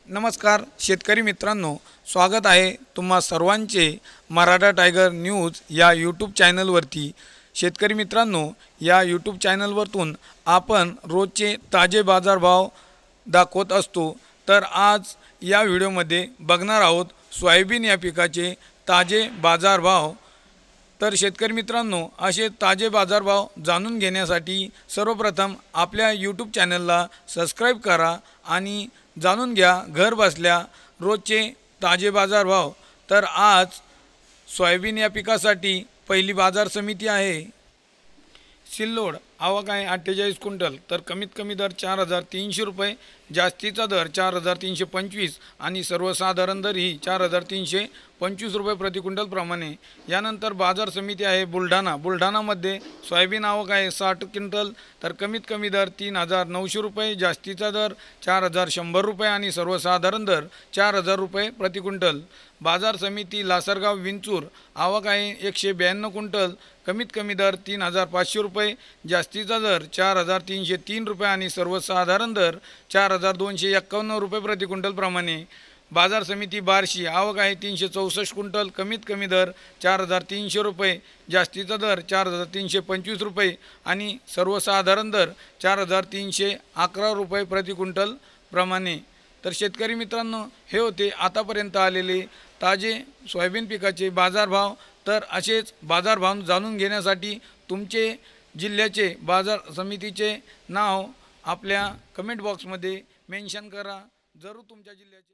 नमस्कार शेतकरी मित्रांनो, स्वागत आहे तुम्हा सर्वांचे मराठा टायगर न्यूज या यूट्यूब चॅनलवरती। शेतकरी मित्रांनो, या यूट्यूब चॅनलवरतून आपण रोजचे ताजे बाजारभाव दाखवत असतो। तर आज या व्हिडिओमध्ये बघणार आहोत सोयाबीन या पिकाचे ताजे बाजारभाव। तर शेतकरी मित्रांनो, असे ताजे बाजारभाव जाणून घेण्यासाठी सर्वप्रथम आपल्या यूट्यूब चॅनलला सबस्क्राईब करा आणि जाणून घ्या घर बसल्या रोजचे ताजे बाजारभाव। तर आज सोयाबीन या पिकासाठी पहिली बाजार समिती आहे सिल्लोड। आवक आहे 48 क्विंटल। तर कमीत कमी दर 4300 रुपये, जास्तीचा दर 4325 आणि सर्वसाधारण दर ही 4325 रुपये प्रति क्विंटल प्रमाणे। यानंतर बाजार समिती आहे बुलढाणा। बुलढाणामध्ये सोयाबीन आवक आहे 60 क्विंटल। तर कमीत कमी दर 3900 रुपये, जास्तीचा दर 4100 रुपये आणि सर्वसाधारण दर 4000 रुपये प्रति क्विंटल। बाजार समिती लासरगाव विंचूर। आवक आहे 192 क्विंटल। कमीत कमी दर 3500 रुपये, जास्तीचा दर 4303 रुपये आणि सर्वसाधारण दर 4251 रुपये प्रति क्विंटल प्रमाणे। बाजार समिती बार्शी। आवक आहे 364 क्विंटल। कमीत कमी दर 4300 रुपये, जास्तीचा दर 4325 रुपये आणि सर्वसाधारण दर 4311 रुपये प्रति क्विंटल प्रमाणे। तर शेतकरी मित्रांनो, हे होते आतापर्यंत आलेले ताजे सोयाबीन पिकाचे बाजारभाव। तर असेच बाजारभाव जाणून घेण्यासाठी तुमचे जिल्ह्याचे बाजार समितीचे नाव आपल्या कमेंट बॉक्समध्ये मेन्शन करा। जरूर तुमच्या जिल्ह्याचे